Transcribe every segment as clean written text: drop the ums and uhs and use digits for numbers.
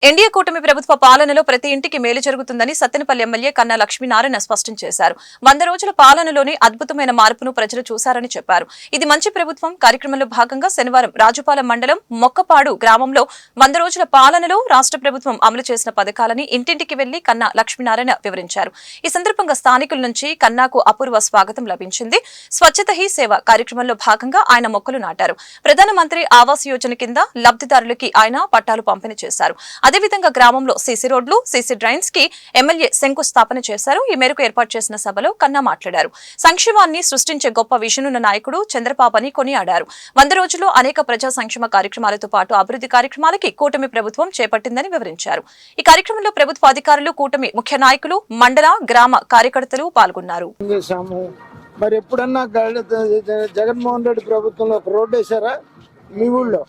NDA కూటమి ప్రభుత్వ పాలనలో ప్రతి ఇంటికి మేలు జరుగుతుందని సత్తెనపల్లి ఎమ్మెల్యే కన్నా లక్ష్మీనారాయణ స్పష్టం చేశారు. 100 రోజుల పాలనలోని అద్భుతమైన మార్పును ప్రజలు చూశారని చెప్పారు. ఇది మంచి ప్రభుత్వం కార్యక్రమంలో భాగంగా శనివారం రాజుపాలెం మండలం మొక్కపాడు గ్రామంలో 100 రోజుల పాలనలో రాష్ట్ర ప్రభుత్వం అమలు చేసిన పథకాలని ఇంటింటికి వెళ్లి కన్నా లక్ష్మీనారాయణ వివరించారు. ఈ సందర్భంగా స్థానికుల నుంచి కన్నాకు అపూర్వ స్వాగతం లభించింది. స్వచ్ఛత హీ సేవ కార్యక్రమంలో భాగంగా ఆయన మొక్కలు నాటారు. ప్రధానమంత్రి ఆవాస్ యోజన కింద లబ్ధిదారులకి ఆయన పట్టాలు పంపిణీ చేశారు. అదేవిధంగా గ్రామంలో సీసీ రోడ్లు సీసీ డ్రైన్స్ కి ఎమ్మెల్యే శంకుస్థాపన చేశారు. ఈ మేరకు ఏర్పాటు చేసిన సభలో కన్నా మాట్లాడారు. సంక్షేమాన్ని సృష్టించే గొప్ప విజనున్న నాయకుడు చంద్రబాబు అని కొనియాడారు. 100 రోజుల్లో అనేక ప్రజా సంక్షేమ కార్యక్రమాలతో పాటు అభివృద్ధి కార్యక్రమాలకి కూటమి ప్రభుత్వం చేపట్టిందని వివరించారు. ఈ కార్యక్రమంలో ప్రభుత్వ అధికారులు కూటమి ముఖ్య నాయకులు మండల గ్రామ కార్యకర్తలు పాల్గొన్నారు. మరి ఎప్పుడన్నా జగన్మోహన్ రెడ్డి ప్రభుత్వంలో ఒక రోడ్డు వేసారా మీ ఊళ్ళో?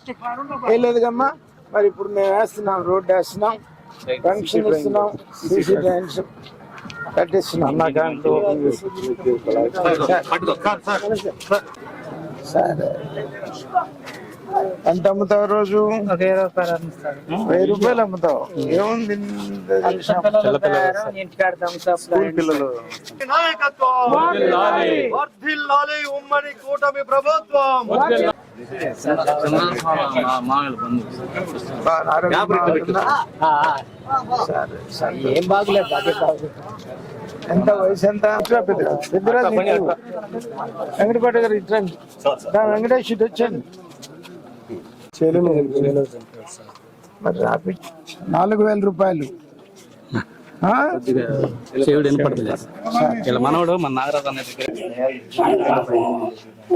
వేయలేదుగమ్మా. మరి ఇప్పుడు మేము వేస్తున్నాం, రోడ్డు వేస్తున్నాం, పెన్షన్ ఇస్తున్నాం, సీసీ డ్రైన్స్ కట్టిస్తున్నాం. సరే ఎంత అమ్ముతావు రోజు? 1000 రూపాయలు అమ్ముతావు. ఏముంది ఉమ్మడి కూటమి ప్రభుత్వం. ఏం బాగులేదు. ఎంత వయసు ఎంత? పెద్దరాజు వెంకటపేట గారు ఇట్రండి. వెంకటేష్ ఇటు వచ్చండి. మరి 4000 రూపాయలు మనవడు మన నాగరాజు అనే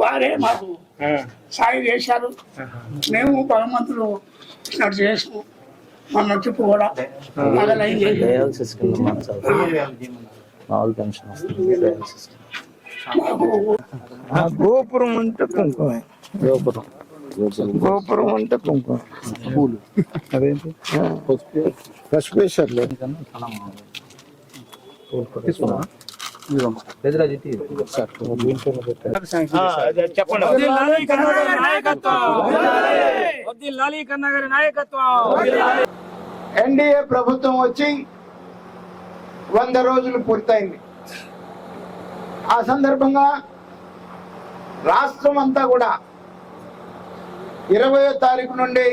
వారే మాకు సాయం చేశారు. మేము భగవంతులు చేసాము. మన చెప్పు కూడా గోపురం అంటే కుంకుమ, గోపురం అంటే కుంకుమ, పూలు అదేంటి పసుపేశ్వర్లు ఎన్డీఏ ప్రభుత్వం వచ్చి 100 రోజులు పూర్తయింది. ఆ సందర్భంగా రాష్ట్రం అంతా కూడా 20వ తారీఖు నుండి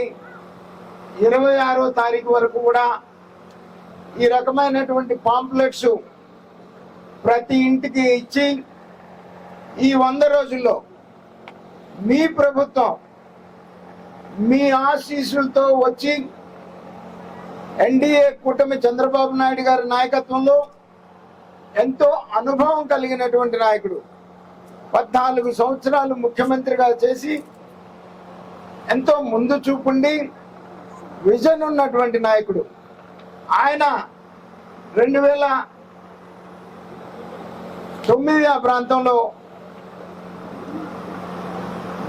26వ తారీఖు వరకు కూడా ఈ రకమైనటువంటి పాంప్లెట్స్ ప్రతి ఇంటికి ఇచ్చి ఈ 100 రోజుల్లో మీ ప్రభుత్వం మీ ఆశీస్సులతో వచ్చి ఎన్డీఏ కూటమి చంద్రబాబు నాయుడు గారి నాయకత్వంలో ఎంతో అనుభవం కలిగినటువంటి నాయకుడు, 14 సంవత్సరాలు ముఖ్యమంత్రిగా చేసి ఎంతో ముందు చూపుండి విజన్ ఉన్నటువంటి నాయకుడు ఆయన. 2009 ఆ ప్రాంతంలో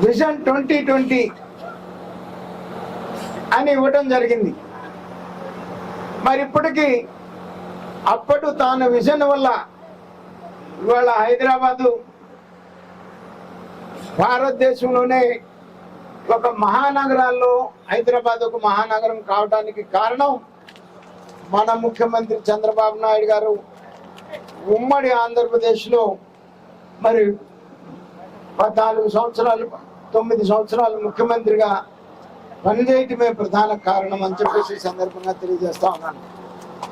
విజన్ 2020 అని ఇవ్వటం జరిగింది. మరి ఇప్పటికీ అప్పటి తాను విజన్ వల్ల ఇవాళ హైదరాబాదు భారతదేశంలోనే ఒక మహానగరాల్లో హైదరాబాద్ ఒక మహానగరం కావడానికి కారణం మన ముఖ్యమంత్రి చంద్రబాబు నాయుడు గారు ఉమ్మడి ఆంధ్రప్రదేశ్లో మరి 14 సంవత్సరాలు 9 సంవత్సరాలు ముఖ్యమంత్రిగా పనిచేయటమే ప్రధాన కారణం అని చెప్పేసి సందర్భంగా తెలియజేస్తా ఉన్నాను.